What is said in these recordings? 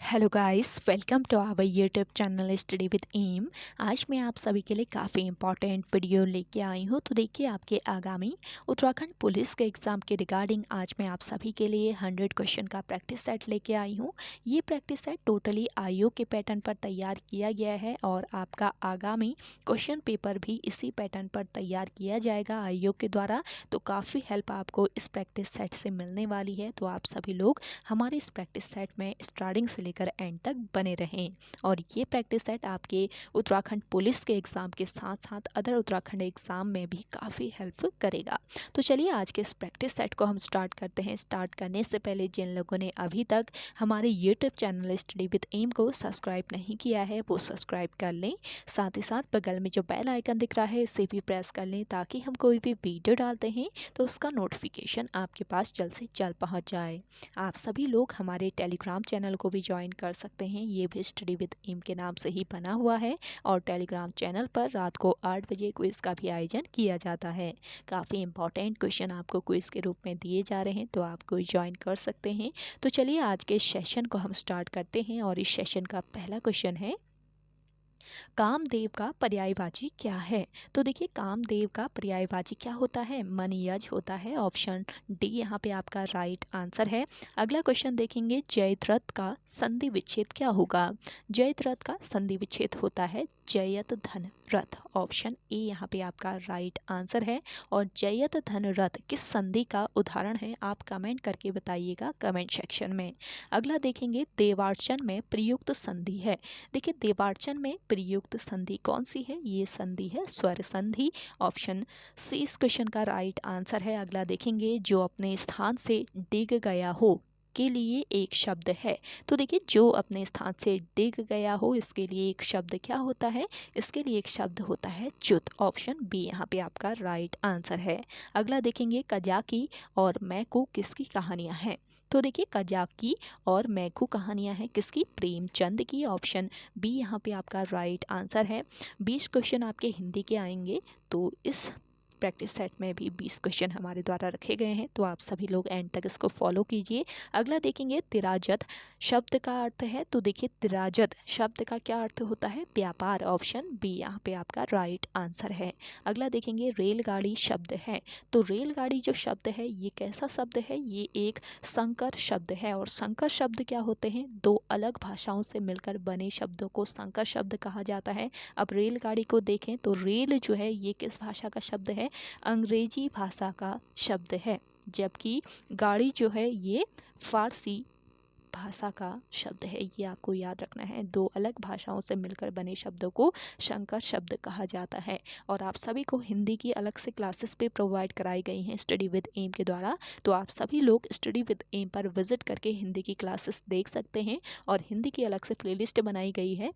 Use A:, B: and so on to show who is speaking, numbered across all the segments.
A: Hello guys, welcome to our YouTube channel study with M. आज मैं आप सभी के लिए काफ़ी इंपॉर्टेंट वीडियो लेके आई हूँ। तो देखिए, आपके आगामी उत्तराखंड पुलिस के एग्ज़ाम के रिगार्डिंग आज मैं आप सभी के लिए 100 क्वेश्चन का प्रैक्टिस सेट लेके आई हूँ। ये प्रैक्टिस सेट टोटली आईओ के पैटर्न पर तैयार किया गया है और आपका आगामी क्वेश्चन पेपर भी इसी पैटर्न पर तैयार किया जाएगा आईओ के द्वारा। तो काफ़ी हेल्प आपको इस प्रैक्टिस सेट से मिलने वाली है। तो आप सभी लोग हमारे इस प्रैक्टिस सेट में स्टार्टिंग से लेकर एंड तक बने रहें। और ये प्रैक्टिस सेट आपके उत्तराखंड पुलिस के एग्ज़ाम के साथ साथ अदर उत्तराखंड एग्ज़ाम में भी काफ़ी हेल्प करेगा। तो चलिए आज के इस प्रैक्टिस सेट को हम स्टार्ट करते हैं। स्टार्ट करने से पहले जिन लोगों ने अभी तक हमारे YouTube channel study with M को सब्सक्राइब नहीं किया है वो सब्सक्राइब कर लें। साथ ही साथ बगल में जो बेल आइकन दिख रहा है इसे भी प्रेस कर लें ताकि हम कोई भी वीडियो डालते हैं तो उसका नोटिफिकेशन आपके पास जल्द से जल्द पहुँच जाए। आप सभी लोग हमारे टेलीग्राम चैनल को भी ज्वाइन कर सकते हैं। ये भी स्टडी विद एम के नाम से ही बना हुआ है और टेलीग्राम चैनल पर रात को 8 बजे क्विज का भी आयोजन किया जाता है। काफ़ी इंपॉर्टेंट क्वेश्चन आपको क्विज के रूप में दिए जा रहे हैं तो आप कोई ज्वाइन कर सकते हैं। तो चलिए आज के सेशन को हम स्टार्ट करते हैं और इस सेशन का पहला क्वेश्चन है, कामदेव का पर्यायवाची क्या है। तो देखिए, कामदेव का पर्यायवाची क्या होता है, मन यज होता है। ऑप्शन डी यहाँ पे आपका राइट आंसर है। अगला क्वेश्चन देखेंगे, जयद्रथ का संधि विच्छेद क्या होगा। जयद्रथ का संधि विच्छेद होता है जयत धन रथ। ऑप्शन ए यहाँ पे आपका राइट आंसर है। और जयत धन रथ किस संधि का उदाहरण है, आप कमेंट करके बताइएगा कमेंट सेक्शन में। अगला देखेंगे, देवार्चन में प्रयुक्त संधि है। देखिए, देवार्चन में प्रयुक्त संधि कौन सी है, ये संधि है स्वर संधि। ऑप्शन सी इस क्वेश्चन का राइट आंसर है। अगला देखेंगे, जो अपने स्थान से डिग गया हो के लिए एक शब्द है। तो देखिए, जो अपने स्थान से डिग गया हो इसके लिए एक शब्द क्या होता है, इसके लिए एक शब्द होता है च्युत। ऑप्शन बी यहाँ पे आपका राइट आंसर है। अगला देखेंगे, कजाकी और मैकू किसकी कहानियाँ हैं। तो देखिए, कजाकी और मैकू कहानियाँ हैं किसकी, प्रेमचंद की। ऑप्शन बी यहाँ पे आपका राइट आंसर है। 20 क्वेश्चन आपके हिंदी के आएंगे तो इस प्रैक्टिस सेट में भी 20 क्वेश्चन हमारे द्वारा रखे गए हैं तो आप सभी लोग एंड तक इसको फॉलो कीजिए। अगला देखेंगे, तिराजत शब्द का अर्थ है। तो देखिए, तिराजत शब्द का क्या अर्थ होता है, व्यापार। ऑप्शन बी यहाँ पे आपका राइट आंसर है। अगला देखेंगे, रेलगाड़ी शब्द है। तो रेलगाड़ी जो शब्द है ये कैसा शब्द है, ये एक संकर शब्द है। और संकर शब्द क्या होते हैं, दो अलग भाषाओं से मिलकर बने शब्दों को संकर शब्द कहा जाता है। अब रेलगाड़ी को देखें तो रेल जो है ये किस भाषा का शब्द है, अंग्रेजी भाषा का शब्द है। जबकि गाड़ी जो है ये फारसी भाषा का शब्द है। ये आपको याद रखना है, दो अलग भाषाओं से मिलकर बने शब्दों को संकर शब्द कहा जाता है। और आप सभी को हिंदी की अलग से क्लासेस पे प्रोवाइड कराई गई हैं स्टडी विद एम के द्वारा। तो आप सभी लोग स्टडी विद एम पर विजिट करके हिंदी की क्लासेस देख सकते हैं और हिंदी की अलग से प्लेलिस्ट बनाई गई है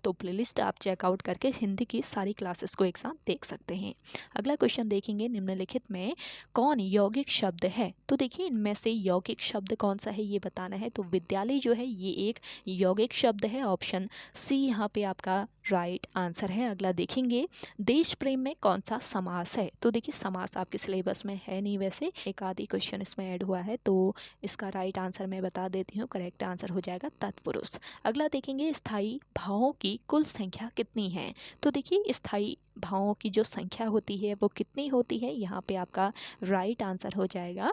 A: तो प्लेलिस्ट आप चेकआउट करके हिंदी की सारी क्लासेस को एक साथ देख सकते हैं। अगला क्वेश्चन देखेंगे, निम्नलिखित में कौन यौगिक शब्द है। तो देखिए, इनमें से यौगिक शब्द कौन सा है ये बताना है। तो विद्यालय जो है ये एक यौगिक शब्द है। ऑप्शन सी यहाँ पे आपका राइट आंसर है। अगला देखेंगे, देश प्रेम में कौन सा समास है। तो देखिए, समास आपके सिलेबस में है नहीं, वैसे एक आधी क्वेश्चन इसमें ऐड हुआ है तो इसका राइट आंसर मैं बता देती हूँ। करेक्ट आंसर हो जाएगा तत्पुरुष। अगला देखेंगे, स्थायी भावों की कुल संख्या कितनी है। तो देखिए, स्थायी भावों की जो संख्या होती है वो कितनी होती है, यहाँ पे आपका राइट आंसर हो जाएगा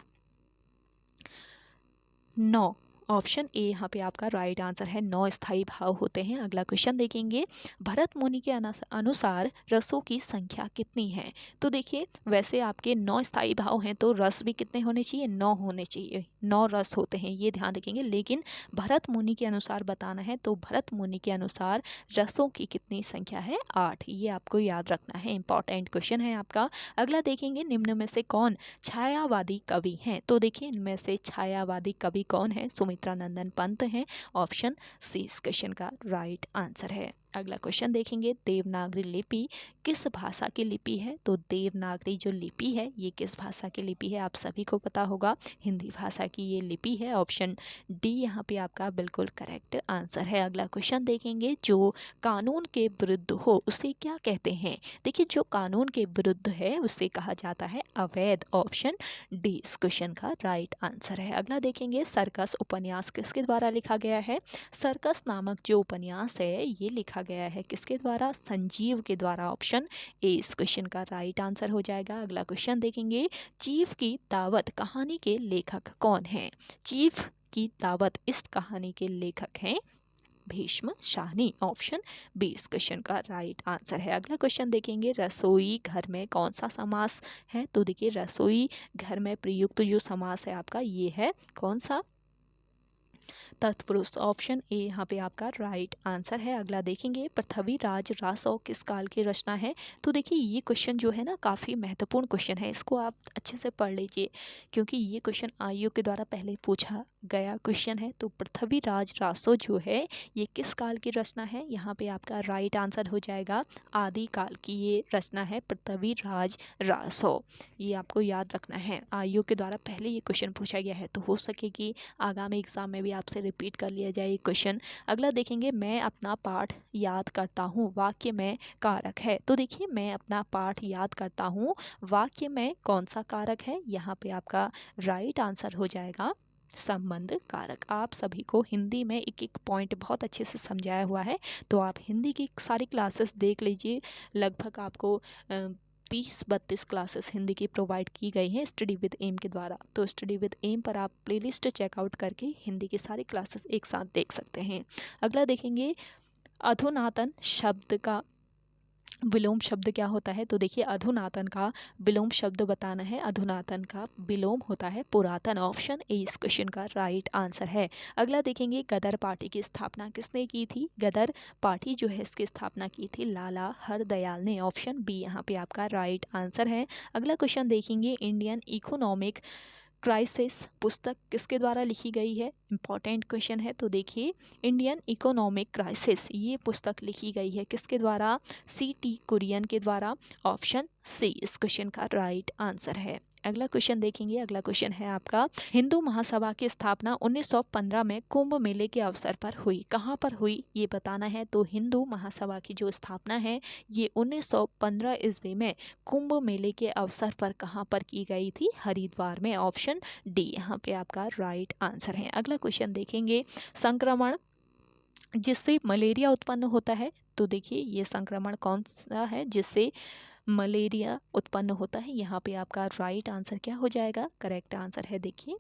A: 9। ऑप्शन ए यहाँ पे आपका राइट आंसर है, 9 स्थायी भाव होते हैं। अगला क्वेश्चन देखेंगे, भरत मुनि के अनुसार रसों की संख्या कितनी है। तो देखिए, वैसे आपके 9 स्थायी भाव हैं तो रस भी कितने होने चाहिए, 9 होने चाहिए। 9 रस होते हैं, ये ध्यान रखेंगे। लेकिन भरत मुनि के अनुसार बताना है तो भरत मुनि के अनुसार रसों की कितनी संख्या है, 8। ये आपको याद रखना है, इंपॉर्टेंट क्वेश्चन है आपका। अगला देखेंगे, निम्न में से कौन छायावादी कवि हैं। तो देखिए, इनमें से छायावादी कवि कौन है, सुमित्रा नंदन पंत हैं। ऑप्शन सी इस क्वेश्चन का राइट आंसर है। अगला क्वेश्चन देखेंगे, देवनागरी लिपि किस भाषा की लिपि है? तो देवनागरी जो लिपि है ये किस भाषा की लिपि है? आप सभी को पता होगा, हिंदी भाषा की ये लिपि है। ऑप्शन डी यहाँ पे आपका बिल्कुल करेक्ट आंसर है। अगला क्वेश्चन देखेंगे, जो कानून के विरुद्ध हो उसे क्या कहते हैं? देखिए, जो कानून के विरुद्ध है उसे कहा जाता है अवैध। ऑप्शन डी इस क्वेश्चन का राइट आंसर है। अगला देखेंगे, सर्कस उपन्यास किसके द्वारा लिखा गया है? सर्कस नामक जो उपन्यास है ये लिखा गया है किसके द्वारा? संजीव के द्वारा। ऑप्शन ए इस क्वेश्चन का राइट आंसर हो जाएगा। अगला क्वेश्चन देखेंगे, चीफ की दावत कहानी के लेखक कौन है? चीफ की दावत इस कहानी के लेखक हैं भीष्म शाहनी। ऑप्शन बी इस क्वेश्चन का राइट आंसर है। अगला क्वेश्चन देखेंगे, रसोई घर में कौन सा समास है? तो देखिए, रसोई घर में प्रयुक्त जो समास है आपका ये है कौन सा? तत्पुरुष। ऑप्शन ए यहाँ पे आपका राइट आंसर है। अगला देखेंगे, पृथ्वीराज रासो किस काल की रचना है? तो देखिए, ये क्वेश्चन जो है ना काफ़ी महत्वपूर्ण क्वेश्चन है, इसको आप अच्छे से पढ़ लीजिए क्योंकि ये क्वेश्चन आयोग के द्वारा पहले पूछा गया क्वेश्चन है। तो पृथ्वीराज रासो जो है ये किस काल की रचना है? यहाँ पे आपका राइट आंसर हो जाएगा आदिकाल की ये रचना है पृथ्वीराज रासो। ये आपको याद रखना है, आयोग के द्वारा पहले ये क्वेश्चन पूछा गया है, तो हो सके कि आगामी एग्जाम में भी आपसे रिपीट कर लिया जाए क्वेश्चन। अगला देखेंगे, मैं अपना पाठ याद करता हूँ वाक्य में कारक है? तो देखिए, मैं अपना पाठ याद करता हूँ वाक्य में कौन सा कारक है? यहाँ पे आपका राइट आंसर हो जाएगा संबंध कारक। आप सभी को हिंदी में एक एक पॉइंट बहुत अच्छे से समझाया हुआ है, तो आप हिंदी की सारी क्लासेस देख लीजिए। लगभग आपको 30-32 क्लासेस हिंदी की प्रोवाइड की गई हैं स्टडी विद एम के द्वारा। तो स्टडी विद एम पर आप प्लेलिस्ट चेकआउट करके हिंदी की सारी क्लासेस एक साथ देख सकते हैं। अगला देखेंगे, अधुनातन शब्द का विलोम शब्द क्या होता है? तो देखिए, अधुनातन का विलोम शब्द बताना है। अधुनातन का विलोम होता है पुरातन। ऑप्शन ए इस क्वेश्चन का राइट आंसर है। अगला देखेंगे, गदर पार्टी की स्थापना किसने की थी? गदर पार्टी जो है इसकी स्थापना की थी लाला हरदयाल ने। ऑप्शन बी यहाँ पे आपका राइट आंसर है। अगला क्वेश्चन देखेंगे, इंडियन इकोनॉमिक क्राइसिस पुस्तक किसके द्वारा लिखी गई है? इंपॉर्टेंट क्वेश्चन है। तो देखिए, इंडियन इकोनॉमिक क्राइसिस ये पुस्तक लिखी गई है किसके द्वारा? C.T. कुरियन के द्वारा। ऑप्शन सी इस क्वेश्चन का राइट आंसर है। अगला क्वेश्चन देखेंगे, अगला क्वेश्चन है आपका, हिंदू महासभा की स्थापना 1915 में कुंभ मेले के अवसर पर हुई। कहाँ पर हुई ये बताना है। तो हिंदू महासभा की जो स्थापना है ये 1915 ईस्वी में कुंभ मेले के अवसर पर कहाँ पर की गई थी? हरिद्वार में। ऑप्शन डी यहाँ पे आपका राइट आंसर है। अगला क्वेश्चन देखेंगे, संक्रमण जिससे मलेरिया उत्पन्न होता है? तो देखिए, ये संक्रमण कौन सा है जिससे मलेरिया उत्पन्न होता है? यहाँ पे आपका राइट आंसर क्या हो जाएगा? करेक्ट आंसर है देखिए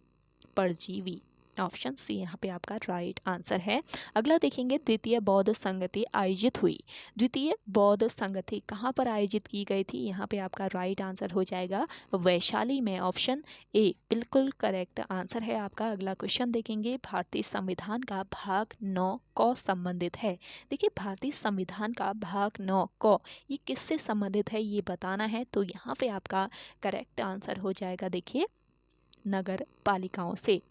A: परजीवी। ऑप्शन सी यहाँ पे आपका राइट आंसर है। अगला देखेंगे, द्वितीय बौद्ध संगति आयोजित हुई। द्वितीय बौद्ध संगति कहाँ पर आयोजित की गई थी? यहाँ पे आपका राइट आंसर हो जाएगा वैशाली में। ऑप्शन ए बिल्कुल करेक्ट आंसर है आपका। अगला क्वेश्चन देखेंगे, भारतीय संविधान का भाग 9 क संबंधित है। देखिए, भारतीय संविधान का भाग 9 क ये किससे संबंधित है ये बताना है। तो यहाँ पे आपका करेक्ट आंसर हो जाएगा देखिए नगर पालिकाओं से।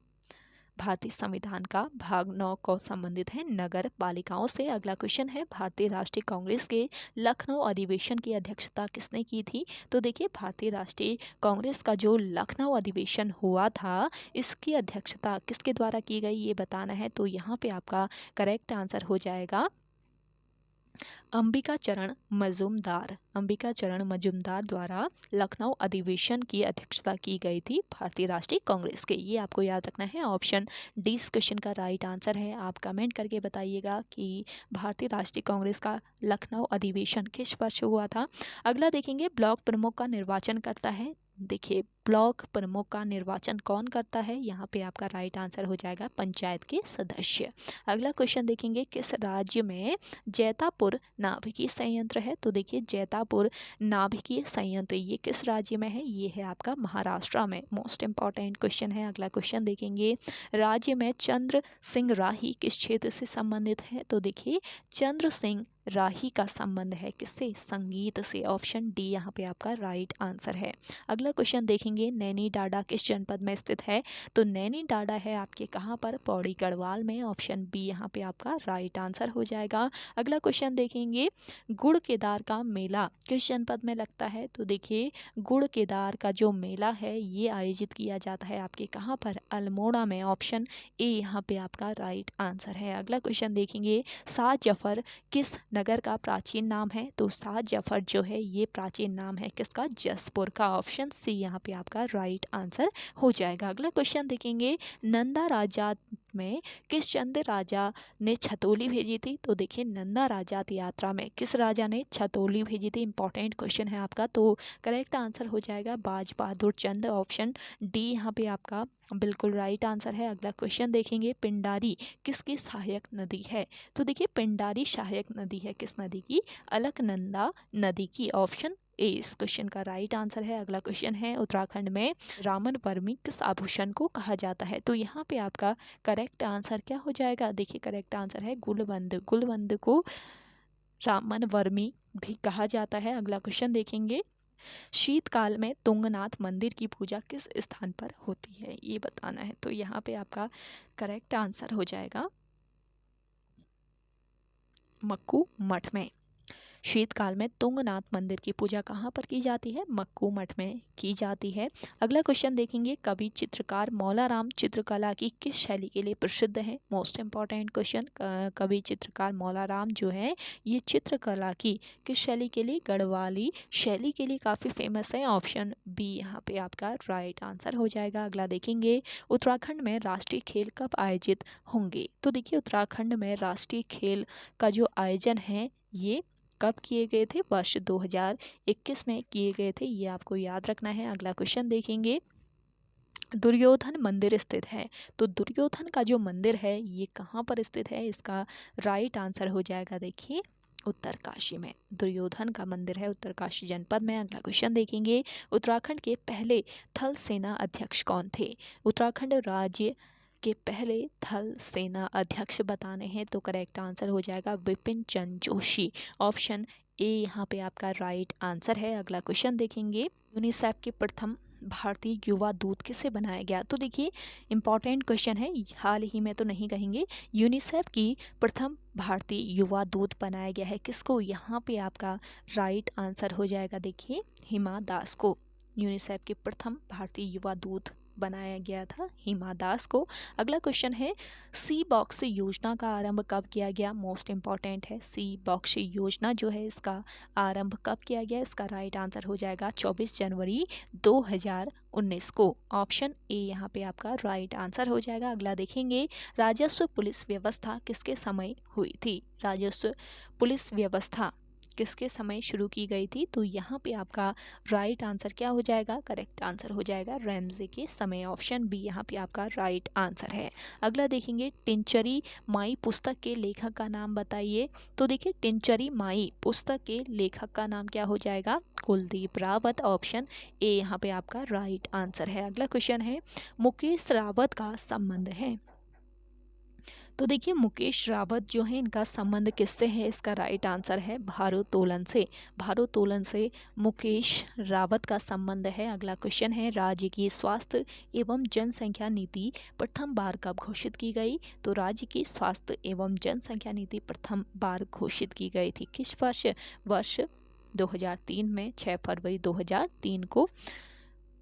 A: भारतीय संविधान का भाग 9 को संबंधित है नगर पालिकाओं से। अगला क्वेश्चन है, भारतीय राष्ट्रीय कांग्रेस के लखनऊ अधिवेशन की अध्यक्षता किसने की थी? तो देखिए, भारतीय राष्ट्रीय कांग्रेस का जो लखनऊ अधिवेशन हुआ था इसकी अध्यक्षता किसके द्वारा की गई ये बताना है। तो यहाँ पे आपका करेक्ट आंसर हो जाएगा अंबिका चरण मजूमदार। अंबिका चरण मजूमदार द्वारा लखनऊ अधिवेशन की अध्यक्षता की गई थी भारतीय राष्ट्रीय कांग्रेस के। ये आपको याद रखना है। ऑप्शन डी इस क्वेश्चन का राइट आंसर है। आप कमेंट करके बताइएगा कि भारतीय राष्ट्रीय कांग्रेस का लखनऊ अधिवेशन किस वर्ष हुआ था। अगला देखेंगे, ब्लॉक प्रमुख का निर्वाचन करता है। देखिए, ब्लॉक प्रमुख का निर्वाचन कौन करता है? यहाँ पे आपका राइट आंसर हो जाएगा पंचायत के सदस्य। अगला क्वेश्चन देखेंगे, किस राज्य में जैतापुर नाभिकीय संयंत्र है? तो देखिए, जैतापुर नाभिकीय संयंत्र ये किस राज्य में है? ये है आपका महाराष्ट्र में। मोस्ट इंपॉर्टेंट क्वेश्चन है। अगला क्वेश्चन देखेंगे, राज्य में चंद्र सिंह राही किस क्षेत्र से संबंधित है? तो देखिए, चंद्र सिंह राही का संबंध है किससे? संगीत से। ऑप्शन डी यहाँ पे आपका राइट आंसर है। अगला क्वेश्चन देखेंगे, नैनी डाडा किस जनपद में स्थित है? तो नैनी डाडा है आपके कहाँ पर? पौड़ी गढ़वाल में। ऑप्शन बी यहाँ पे आपका राइट आंसर हो जाएगा। अगला क्वेश्चन देखेंगे, गुड़ केदार का मेला किस जनपद में लगता है? तो देखिए गुड़ केदार का जो मेला है ये आयोजित किया जाता है आपके कहाँ पर? अल्मोड़ा में। ऑप्शन ए यहाँ पे आपका राइट आंसर है। अगला क्वेश्चन देखेंगे, शाह जफर किस नगर का प्राचीन नाम है? तो शाह जफर जो है ये प्राचीन नाम है किसका? जसपुर का। ऑप्शन सी यहाँ पे आपका राइट आंसर हो जाएगा। अगला क्वेश्चन देखेंगे, नंदा राजा में किस चंद राजा ने छतौली भेजी थी? तो देखिए नंदा राजात यात्रा में किस राजा ने छतौली भेजी थी? इंपॉर्टेंट क्वेश्चन है आपका, तो करेक्ट आंसर हो जाएगा बाज बहादुर चंद। ऑप्शन डी यहाँ पे आपका बिल्कुल राइट आंसर है। अगला क्वेश्चन देखेंगे, पिंडारी किसकी सहायक नदी है? तो देखिए पिंडारी सहायक नदी है किस नदी की? अलकनंदा नदी की। ऑप्शन ए इस क्वेश्चन का राइट आंसर है। अगला क्वेश्चन है, उत्तराखंड में रामन वर्मी किस आभूषण को कहा जाता है? तो यहाँ पे आपका करेक्ट आंसर क्या हो जाएगा? देखिए करेक्ट आंसर है गुलबंद। गुलबंद को रामन वर्मी भी कहा जाता है। अगला क्वेश्चन देखेंगे, शीतकाल में तुंगनाथ मंदिर की पूजा किस स्थान पर होती है? ये बताना है। तो यहाँ पे आपका करेक्ट आंसर हो जाएगा मक्कू मठ में। शीतकाल में तुंगनाथ मंदिर की पूजा कहाँ पर की जाती है? मक्कू मठ में की जाती है। अगला क्वेश्चन देखेंगे, कवि चित्रकार मौलाराम चित्रकला की किस शैली के लिए प्रसिद्ध है? मोस्ट इंपॉर्टेंट क्वेश्चन, कवि चित्रकार मौलाराम जो है ये चित्रकला की किस शैली के लिए? गढ़वाली शैली के लिए काफ़ी फेमस है। ऑप्शन बी यहाँ पे आपका राइट आंसर हो जाएगा। अगला देखेंगे, उत्तराखंड में राष्ट्रीय खेल कब आयोजित होंगे? तो देखिए उत्तराखंड में राष्ट्रीय खेल का जो आयोजन है ये कब किए गए थे? वर्ष 2021 में किए गए थे, ये आपको याद रखना है। अगला क्वेश्चन देखेंगे, दुर्योधन मंदिर स्थित है। तो दुर्योधन का जो मंदिर है ये कहाँ पर स्थित है? इसका राइट आंसर हो जाएगा देखिए उत्तरकाशी में। दुर्योधन का मंदिर है उत्तरकाशी जनपद में। अगला क्वेश्चन देखेंगे, उत्तराखंड के पहले थल सेना अध्यक्ष कौन थे? उत्तराखंड राज्य के पहले थल सेना अध्यक्ष बताने हैं तो करेक्ट आंसर हो जाएगा विपिन चंद्र जोशी। ऑप्शन ए यहाँ पे आपका राइट आंसर है। अगला क्वेश्चन देखेंगे, यूनिसेफ के प्रथम भारतीय युवा दूत किसे बनाया गया? तो देखिए इंपॉर्टेंट क्वेश्चन है, हाल ही में तो नहीं कहेंगे। यूनिसेफ की प्रथम भारतीय युवा दूत बनाया गया है किसको? यहाँ पे आपका राइट आंसर हो जाएगा देखिए हिमा दास को। यूनिसेफ के प्रथम भारतीय युवा दूत बनाया गया था हिमा दास को। अगला क्वेश्चन है, सी बॉक्स योजना का आरंभ कब किया गया? मोस्ट इंपॉर्टेंट है, सी बॉक्स योजना जो है इसका आरंभ कब किया गया? इसका राइट आंसर हो जाएगा 24 जनवरी 2019 को। ऑप्शन ए यहाँ पे आपका राइट आंसर हो जाएगा। अगला देखेंगे, राजस्व पुलिस व्यवस्था किसके समय हुई थी? राजस्व पुलिस व्यवस्था किसके समय शुरू की गई थी? तो यहाँ पे आपका राइट आंसर क्या हो जाएगा? करेक्ट आंसर हो जाएगा रैमजे के समय। ऑप्शन बी यहाँ पे आपका राइट आंसर है। अगला देखेंगे, टिंचरी माई पुस्तक के लेखक का नाम बताइए। तो देखिए टिंचरी माई पुस्तक के लेखक का नाम क्या हो जाएगा? कुलदीप रावत। ऑप्शन ए यहाँ पे आपका राइट आंसर है। अगला क्वेश्चन है, मुकेश रावत का संबंध है। तो देखिए मुकेश रावत जो है इनका संबंध किससे है? इसका राइट आंसर है भारोत्तोलन से। भारोत्तोलन से मुकेश रावत का संबंध है। अगला क्वेश्चन है, राज्य की स्वास्थ्य एवं जनसंख्या नीति प्रथम बार कब घोषित की गई? तो राज्य की स्वास्थ्य एवं जनसंख्या नीति प्रथम बार घोषित की गई थी किस वर्ष? वर्ष 2003 में। 6 फरवरी 2003 को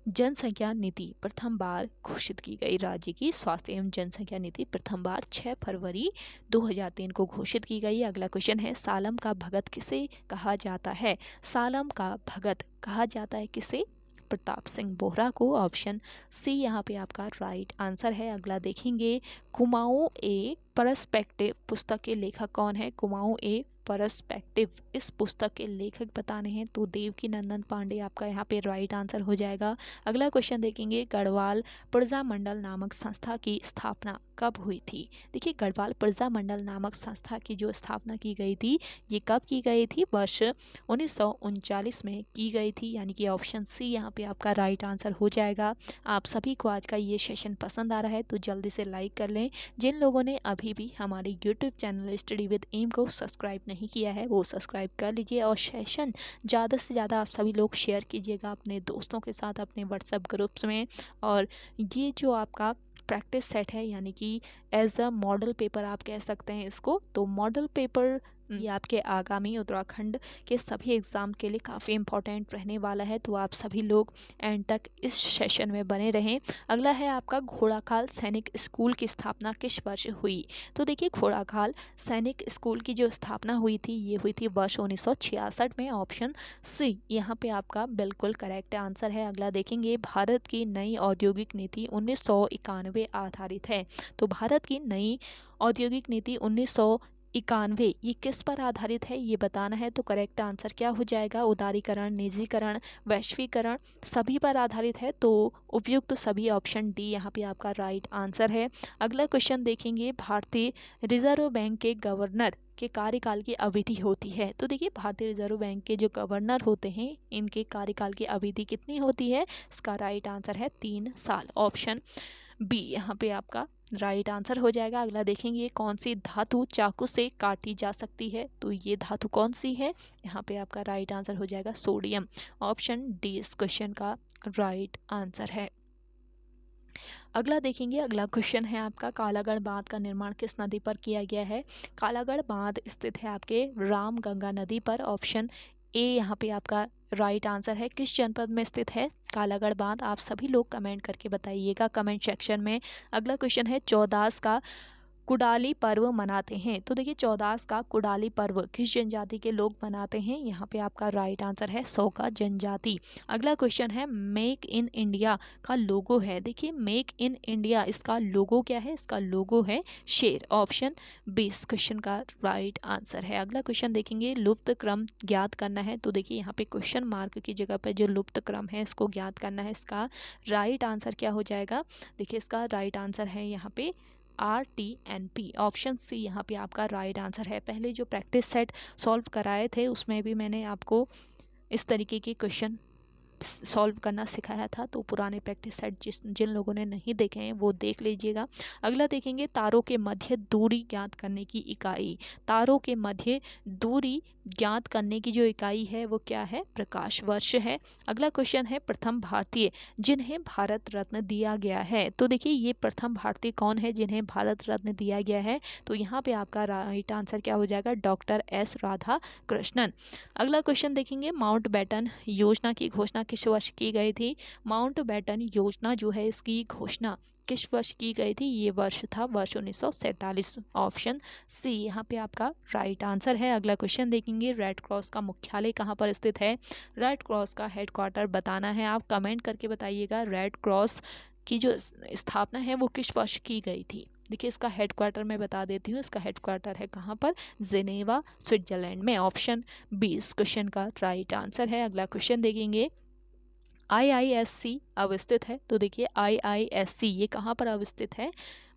A: जनसंख्या नीति प्रथम बार घोषित की गई। राज्य की स्वास्थ्य एवं जनसंख्या नीति प्रथम बार 6 फरवरी 2003 को घोषित की गई। अगला क्वेश्चन है, सालम का भगत किसे कहा जाता है? सालम का भगत कहा जाता है किसे? प्रताप सिंह बोहरा को। ऑप्शन सी यहाँ पे आपका राइट आंसर है। अगला देखेंगे, कुमाऊं ए परस्पेक्टिव पुस्तक के लेखक कौन है? कुमाऊं ए परस्पेक्टिव इस पुस्तक के लेखक बताने हैं तो देवकी नंदन पांडे आपका यहाँ पे राइट आंसर हो जाएगा। अगला क्वेश्चन देखेंगे, गढ़वाल प्रजा मंडल नामक संस्था की स्थापना कब हुई थी? देखिए गढ़वाल प्रजा मंडल नामक संस्था की जो स्थापना की गई थी, ये कब की गई थी? वर्ष 1939 में की गई थी, यानी कि ऑप्शन सी यहाँ पे आपका राइट आंसर हो जाएगा। आप सभी को आज का ये सेशन पसंद आ रहा है तो जल्दी से लाइक कर लें। जिन लोगों ने अभी भी हमारे YouTube channel study with M को सब्सक्राइब नहीं किया है वो सब्सक्राइब कर लीजिए, और सेशन ज़्यादा से ज़्यादा आप सभी लोग शेयर कीजिएगा अपने दोस्तों के साथ, अपने व्हाट्सएप ग्रुप्स में। और ये जो आपका प्रैक्टिस सेट है, यानी कि एज अ मॉडल पेपर आप कह सकते हैं इसको, तो मॉडल पेपर ये आपके आगामी उत्तराखंड के सभी एग्ज़ाम के लिए काफ़ी इम्पोर्टेंट रहने वाला है, तो आप सभी लोग एंड तक इस सेशन में बने रहें। अगला है आपका घोड़ाखाल सैनिक स्कूल की स्थापना किस वर्ष हुई? तो देखिए घोड़ाखाल सैनिक स्कूल की जो स्थापना हुई थी ये हुई थी वर्ष 1966 में। ऑप्शन सी यहाँ पे आपका बिल्कुल करेक्ट आंसर है। अगला देखेंगे, भारत की नई औद्योगिक नीति 1991 आधारित है। तो भारत की नई औद्योगिक नीति 1991 ये किस पर आधारित है ये बताना है। तो करेक्ट आंसर क्या हो जाएगा? उदारीकरण, निजीकरण, वैश्वीकरण, सभी पर आधारित है। तो उपयुक्त तो सभी ऑप्शन डी यहाँ पे आपका राइट आंसर है। अगला क्वेश्चन देखेंगे, भारतीय रिजर्व बैंक के गवर्नर के कार्यकाल की अवधि होती है। तो देखिए भारतीय रिजर्व बैंक के जो गवर्नर होते हैं इनके कार्यकाल की अवधि कितनी होती है? इसका राइट आंसर है 3 साल। ऑप्शन बी यहाँ पे आपका राइट आंसर हो जाएगा। अगला देखेंगे, कौन सी धातु चाकू से काटी जा सकती है? तो ये धातु कौन सी है? यहाँ पे आपका राइट आंसर हो जाएगा सोडियम। ऑप्शन डी इस क्वेश्चन का राइट आंसर है। अगला देखेंगे, अगला क्वेश्चन है आपका, कालागढ़ बांध का निर्माण किस नदी पर किया गया है? कालागढ़ बांध स्थित है आपके रामगंगा नदी पर। ऑप्शन ए यहाँ पे आपका राइट आंसर है। किस जनपद में स्थित है कालागढ़ बांध? आप सभी लोग कमेंट करके बताइएगा कमेंट सेक्शन में। अगला क्वेश्चन है, चौदास का कुडाली पर्व मनाते हैं। तो देखिए चौदास का कुडाली पर्व किस जनजाति के लोग मनाते हैं? यहाँ पे आपका राइट आंसर है सौगा जनजाति। अगला क्वेश्चन है, मेक इन इंडिया का लोगो है। देखिए मेक इन इंडिया इसका लोगो क्या है? इसका लोगो है शेर। ऑप्शन बी इस क्वेश्चन का राइट आंसर है। अगला क्वेश्चन देखेंगे, लुप्त क्रम ज्ञात करना है। तो देखिए यहाँ पे क्वेश्चन मार्क की जगह पर जो लुप्त क्रम है इसको ज्ञात करना है। इसका राइट आंसर क्या हो जाएगा? देखिए इसका राइट आंसर है यहाँ पे RTNP। ऑप्शन सी यहाँ पे आपका राइट आंसर है। पहले जो प्रैक्टिस सेट सॉल्व कराए थे उसमें भी मैंने आपको इस तरीके के क्वेश्चन सॉल्व करना सिखाया था, तो पुराने प्रैक्टिस सेट जिन लोगों ने नहीं देखे हैं वो देख लीजिएगा। अगला देखेंगे, तारों के मध्य दूरी ज्ञात करने की इकाई। तारों के मध्य दूरी ज्ञात करने की जो इकाई है वो क्या है? प्रकाश वर्ष है। अगला क्वेश्चन है, प्रथम भारतीय जिन्हें भारत रत्न दिया गया है। तो देखिए ये प्रथम भारतीय कौन है जिन्हें भारत रत्न दिया गया है? तो यहाँ पे आपका राइट आंसर क्या हो जाएगा? Doctor S Radhakrishnan. अगला क्वेश्चन देखेंगे, माउंट बैटन योजना की घोषणा किस वर्ष की गई थी? माउंट बैटन योजना जो है इसकी घोषणा किस वर्ष की गई थी? ये वर्ष था वर्ष 1947। ऑप्शन सी यहाँ पे आपका राइट आंसर है। अगला क्वेश्चन देखेंगे, रेड क्रॉस का मुख्यालय कहाँ पर स्थित है? रेड क्रॉस का हेडक्वार्टर बताना है। आप कमेंट करके बताइएगा रेड क्रॉस की जो स्थापना है वो किस वर्ष की गई थी? देखिए इसका हेडक्वार्टर मैं बता देती हूँ, इसका हेडक्वार्टर है कहाँ पर? जिनेवा स्विट्जरलैंड में। ऑप्शन बी इस क्वेश्चन का राइट आंसर है। अगला क्वेश्चन देखेंगे, IISc अवस्थित है। तो देखिए IISc ये कहाँ पर अवस्थित है?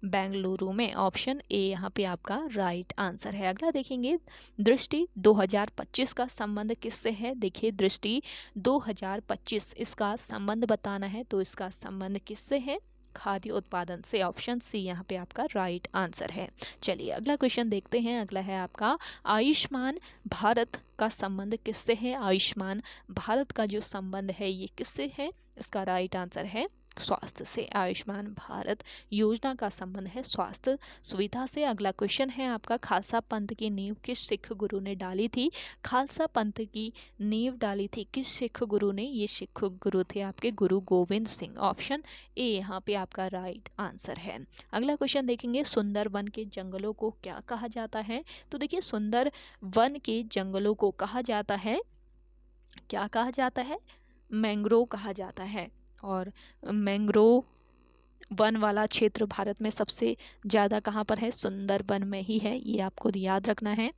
A: बेंगलुरु में। ऑप्शन ए यहाँ पे आपका राइट आंसर है। अगला देखेंगे, दृष्टि 2025 का संबंध किससे है? देखिए दृष्टि 2025 इसका संबंध बताना है। तो इसका संबंध किससे है? खाद्य उत्पादन से। ऑप्शन सी यहाँ पे आपका राइट आंसर है। चलिए अगला क्वेश्चन देखते हैं। अगला है आपका, आयुष्मान भारत का संबंध किससे है? आयुष्मान भारत का जो संबंध है ये किससे है? इसका राइट आंसर है स्वास्थ्य से। आयुष्मान भारत योजना का संबंध है स्वास्थ्य सुविधा से। अगला क्वेश्चन है आपका, खालसा पंथ की नींव किस सिख गुरु ने डाली थी? खालसा पंथ की नींव डाली थी किस सिख गुरु ने? ये सिख गुरु थे आपके गुरु गोविंद सिंह। ऑप्शन ए यहाँ पे आपका राइट आंसर है। अगला क्वेश्चन देखेंगे, सुंदर वन के जंगलों को क्या कहा जाता है? तो देखिए सुंदर वन के जंगलों को कहा जाता है, क्या कहा जाता है? मैंग्रोव कहा जाता है। और मैंग्रोव वन वाला क्षेत्र भारत में सबसे ज़्यादा कहाँ पर है? सुंदरबन में ही है, ये आपको याद रखना है।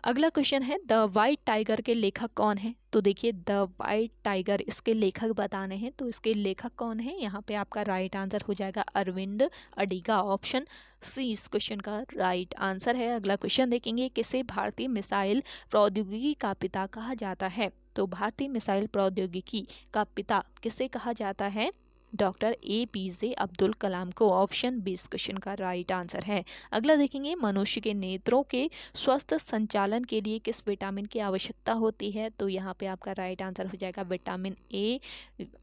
A: अगला क्वेश्चन है द वाइट टाइगर के लेखक कौन है? तो देखिए द वाइट टाइगर इसके लेखक बताने हैं, तो इसके लेखक कौन है? यहाँ पे आपका राइट आंसर हो जाएगा अरविंद अडिगा। ऑप्शन सी इस क्वेश्चन का राइट आंसर है। अगला क्वेश्चन देखेंगे, किसे भारतीय मिसाइल प्रौद्योगिकी का पिता कहा जाता है? तो भारतीय मिसाइल प्रौद्योगिकी का पिता किसे कहा जाता है? डॉक्टर APJ अब्दुल कलाम को। ऑप्शन बी इस क्वेश्चन का राइट आंसर है। अगला देखेंगे, मनुष्य के नेत्रों के स्वस्थ संचालन के लिए किस विटामिन की आवश्यकता होती है? तो यहाँ पे आपका राइट आंसर हो जाएगा विटामिन ए।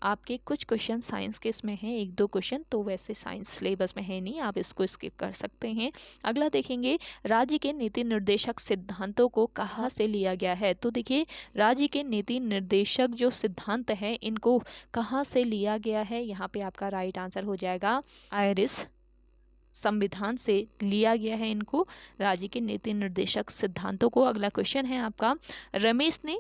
A: आपके कुछ क्वेश्चन साइंस के इसमें हैं, एक दो क्वेश्चन, तो वैसे साइंस सिलेबस में है नहीं, आप इसको स्किप कर सकते हैं। अगला देखेंगे, राज्य के नीति निर्देशक सिद्धांतों को कहाँ से लिया गया है? तो देखिए राज्य के नीति निर्देशक जो सिद्धांत है इनको कहाँ से लिया गया है? यहाँ पे आपका राइट आंसर हो जाएगा आयरिश संविधान से लिया गया है इनको, राज्य के नीति निर्देशक सिद्धांतों को। अगला क्वेश्चन है आपका, रमेश ने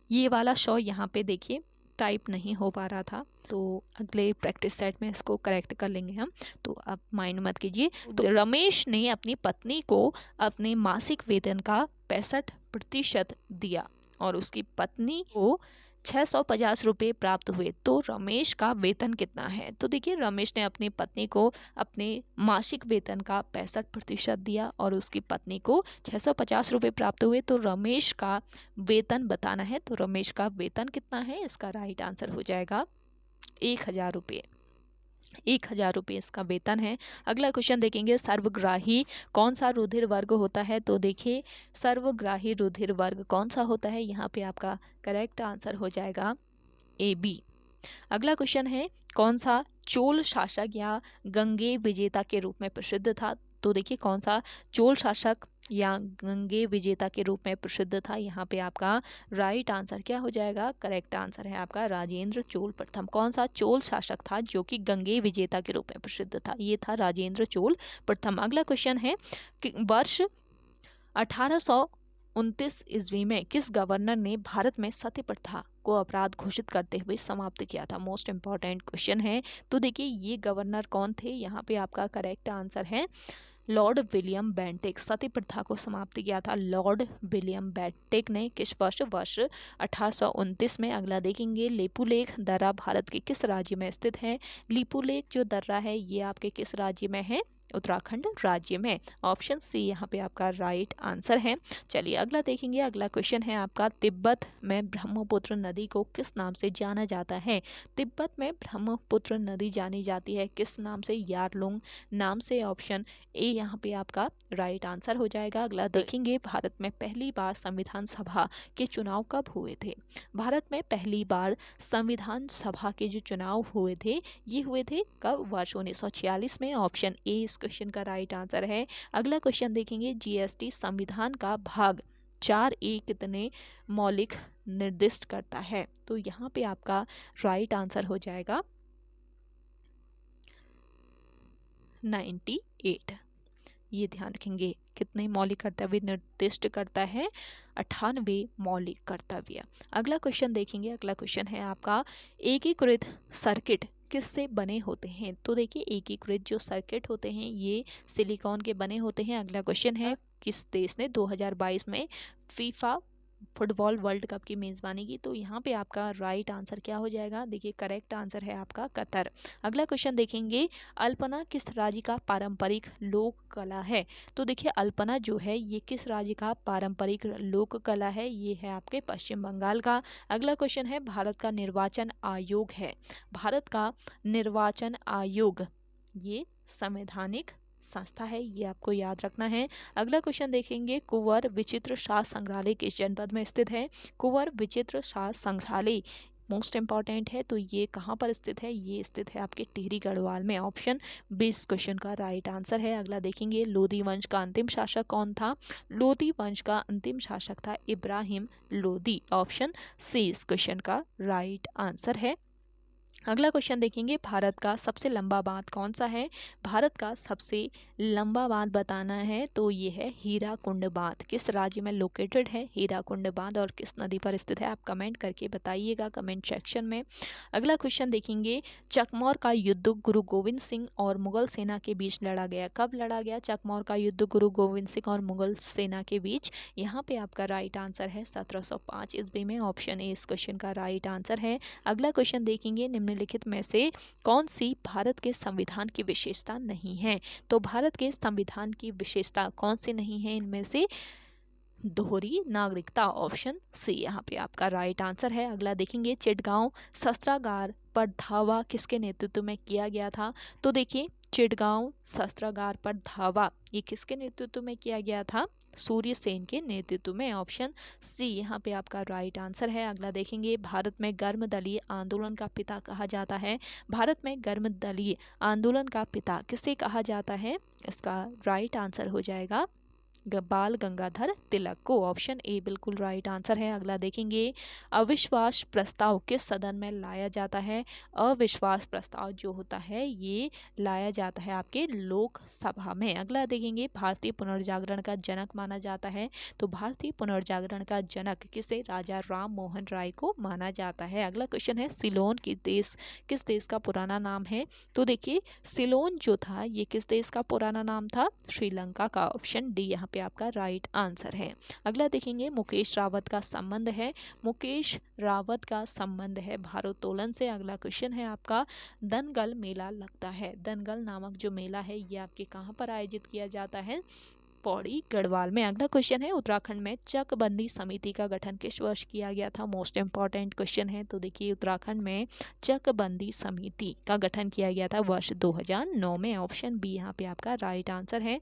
A: ये वाला शो यहाँ पे देखिए टाइप नहीं हो पा रहा था, तो अगले प्रैक्टिस सेट में इसको करेक्ट कर लेंगे हम, तो आप माइंड मत कीजिए। तो रमेश ने अपनी पत्नी को अपने मासिक वेतन का 65% दिया और उसकी पत्नी को 650 रुपये प्राप्त हुए, तो रमेश का वेतन कितना है? तो देखिए रमेश ने अपनी पत्नी को अपने मासिक वेतन का 65% दिया और उसकी पत्नी को 650 रुपये प्राप्त हुए, तो रमेश का वेतन बताना है। तो रमेश का वेतन कितना है? इसका राइट आंसर हो जाएगा 1000 रुपये। 1000 रुपये इसका वेतन है। अगला क्वेश्चन देखेंगे, सर्वग्राही कौन सा रुधिर वर्ग होता है? तो देखिए सर्वग्राही रुधिर वर्ग कौन सा होता है? यहाँ पे आपका करेक्ट आंसर हो जाएगा AB। अगला क्वेश्चन है, कौन सा चोल शासक या गंगे विजेता के रूप में प्रसिद्ध था? तो देखिए कौन सा चोल शासक या गंगे विजेता के रूप में प्रसिद्ध था? यहाँ पे आपका राइट आंसर क्या हो जाएगा? करेक्ट आंसर है आपका राजेंद्र चोल प्रथम। कौन सा चोल शासक था जो कि गंगे विजेता के रूप में प्रसिद्ध था? ये था राजेंद्र चोल प्रथम। अगला क्वेश्चन है कि वर्ष 1829 ईस्वी में किस गवर्नर ने भारत में सती प्रथा को अपराध घोषित करते हुए समाप्त किया था? मोस्ट इंपॉर्टेंट क्वेश्चन है। तो देखिए ये गवर्नर कौन थे? यहाँ पे आपका करेक्ट आंसर है लॉर्ड विलियम बेंटिक। सती प्रथा को समाप्त किया था लॉर्ड विलियम बेंटिक ने। किस वर्ष? वर्ष 1829 में। अगला देखेंगे, लिपुलेख दर्रा भारत के किस राज्य में स्थित है? लिपुलेख जो दर्रा है ये आपके किस राज्य में है? उत्तराखंड राज्य में। ऑप्शन सी यहाँ पे आपका राइट आंसर है। चलिए अगला देखेंगे, अगला क्वेश्चन है आपका, तिब्बत में ब्रह्मपुत्र नदी को किस नाम से जाना जाता है? तिब्बत में ब्रह्मपुत्र नदी जानी जाती है किस नाम से? यारलुंग नाम से। ऑप्शन ए यहाँ पे आपका राइट आंसर हो जाएगा। अगला देखेंगे, भारत में पहली बार संविधान सभा के चुनाव कब हुए थे? भारत में पहली बार संविधान सभा के जो चुनाव हुए थे ये हुए थे कब? वर्ष 1946 में। ऑप्शन ए इस क्वेश्चन का राइट आंसर है। अगला क्वेश्चन देखेंगे, GST संविधान का भाग 4A कितने मौलिक निर्दिष्ट करता है? तो यहाँ पे आपका राइट आंसर हो जाएगा 98। ये ध्यान रखेंगे, कितने मौलिक कर्तव्य निर्दिष्ट करता है? 98 मौलिक कर्तव्य। अगला क्वेश्चन देखेंगे, अगला क्वेश्चन है आपका, एकीकृत सर्किट किससे बने होते हैं? तो देखिए एकीकृत जो सर्किट होते हैं ये सिलिकॉन के बने होते हैं। अगला क्वेश्चन है, किस देश ने 2022 में फीफा फुटबॉल वर्ल्ड कप की मेज़बानी की? तो यहाँ पे आपका राइट आंसर क्या हो जाएगा? देखिए करेक्ट आंसर है आपका कतर। अगला क्वेश्चन देखेंगे, अल्पना किस राज्य का पारंपरिक लोक कला है? तो देखिए अल्पना जो है ये किस राज्य का पारंपरिक लोक कला है? ये है आपके पश्चिम बंगाल का। अगला क्वेश्चन है, भारत का निर्वाचन आयोग है, भारत का निर्वाचन आयोग ये संवैधानिक संस्था है, ये आपको याद रखना है। अगला क्वेश्चन देखेंगे, कुंवर विचित्र शाह संग्रहालय किस जनपद में स्थित है? कुंवर विचित्र शाह संग्रहालय मोस्ट इंपॉर्टेंट है, तो ये कहाँ पर स्थित है? ये स्थित है आपके टिहरी गढ़वाल में। ऑप्शन बी इस क्वेश्चन का राइट आंसर है। अगला देखेंगे, लोधी वंश का अंतिम शासक कौन था? लोधी वंश का अंतिम शासक था इब्राहिम लोधी। ऑप्शन सी इस क्वेश्चन का राइट आंसर है। अगला क्वेश्चन देखेंगे, भारत का सबसे लंबा बांध कौन सा है। भारत का सबसे लंबा बांध बताना है तो ये है हीराकुंड बांध। किस राज्य में लोकेटेड है हीराकुंड बांध और किस नदी पर स्थित है, आप कमेंट करके बताइएगा कमेंट सेक्शन में। अगला क्वेश्चन देखेंगे, चकमौर का युद्ध गुरु गोविंद सिंह और मुगल सेना के बीच लड़ा गया। कब लड़ा गया चकमौर का युद्ध गुरु गोविंद सिंह और मुगल सेना के बीच। यहाँ पे आपका राइट आंसर है 1705 ईस्वी में। ऑप्शन ए इस क्वेश्चन का राइट आंसर है। अगला क्वेश्चन देखेंगे, निम्नलिखित में से कौन सी भारत के संविधान की विशेषता नहीं है। तो भारत के संविधान की विशेषता कौन सी नहीं है, इनमें से दोहरी नागरिकता। ऑप्शन सी यहाँ पे आपका राइट आंसर है। अगला देखेंगे, चिटगांव शस्त्रागार पर धावा किसके नेतृत्व में किया गया था। तो देखिए, चिटगांव शस्त्रागार पर धावा ये किसके नेतृत्व में किया गया था, सूर्य सेन के नेतृत्व में। ऑप्शन सी यहाँ पे आपका राइट आंसर है। अगला देखेंगे, भारत में गर्मदलीय आंदोलन का पिता कहा जाता है। भारत में गर्मदलीय आंदोलन का पिता किसे कहा जाता है, इसका राइट आंसर हो जाएगा बाल गंगाधर तिलक को। ऑप्शन ए बिल्कुल राइट आंसर है। अगला देखेंगे, अविश्वास प्रस्ताव किस सदन में लाया जाता है। अविश्वास प्रस्ताव जो होता है ये लाया जाता है आपके लोकसभा में। अगला देखेंगे, भारतीय पुनर्जागरण का जनक माना जाता है। तो भारतीय पुनर्जागरण का जनक किसे, राजा राम मोहन राय को माना जाता है। अगला क्वेश्चन है, सिलोन किस देश का पुराना नाम है। तो देखिए, सिलोन जो था ये किस देश का पुराना नाम था, श्रीलंका का। ऑप्शन डी यहाँ पे आपका राइट आंसर है। अगला देखेंगे, मुकेश रावत का संबंध है। मुकेश रावत का संबंध है भारोत्तोलन से। अगला क्वेश्चन है आपका, दनगल मेला लगता है। दनगल नामक जो मेला है ये आपके कहाँ पर आयोजित किया जाता है, पौड़ी गढ़वाल में। अगला क्वेश्चन है, उत्तराखंड में चकबंदी समिति का गठन किस वर्ष किया गया था। मोस्ट इंपॉर्टेंट क्वेश्चन है। तो देखिए, उत्तराखंड में चकबंदी समिति का गठन किया गया था वर्ष 2009 में। ऑप्शन बी यहाँ पे आपका राइट आंसर है।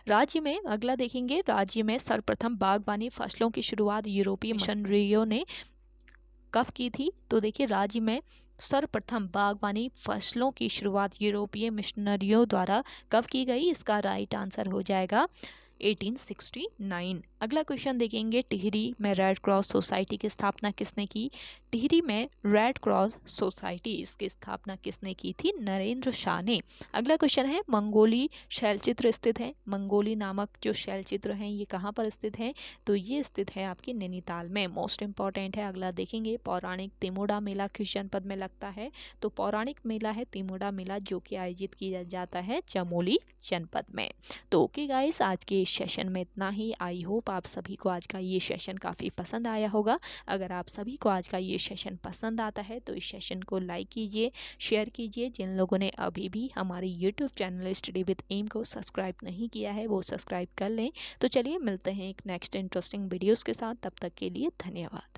A: राज्य में अगला देखेंगे, राज्य में सर्वप्रथम बागवानी फसलों की शुरुआत यूरोपीय मिशनरियों ने कब की थी। तो देखिए, राज्य में सर्वप्रथम बागवानी फसलों की शुरुआत यूरोपीय मिशनरियों द्वारा कब की गई, इसका राइट आंसर हो जाएगा 1869। अगला क्वेश्चन देखेंगे, टिहरी में रेड क्रॉस सोसाइटी की स्थापना किसने की। टिहरी में रेड क्रॉस सोसाइटी इसकी स्थापना किसने की थी, नरेंद्र शाह ने। अगला क्वेश्चन है, मंगोली शैलचित्र स्थित है। मंगोली नामक जो शैलचित्र हैं ये कहाँ पर स्थित है, तो ये स्थित है आपके नैनीताल में। मोस्ट इंपॉर्टेंट है। अगला देखेंगे, पौराणिक तिमोड़ा मेला किस जनपद में लगता है। तो पौराणिक मेला है तिमोड़ा मेला जो कि आयोजित किया जाता है चमोली जनपद में। तो ओके गाइस, आज के सेशन में इतना ही। आई होप आप सभी को आज का ये सेशन काफ़ी पसंद आया होगा। अगर आप सभी को आज का ये सेशन पसंद आता है तो इस सेशन को लाइक कीजिए, शेयर कीजिए। जिन लोगों ने अभी भी हमारे YouTube channel study with M को सब्सक्राइब नहीं किया है वो सब्सक्राइब कर लें। तो चलिए मिलते हैं एक नेक्स्ट इंटरेस्टिंग वीडियोज़ के साथ, तब तक के लिए धन्यवाद।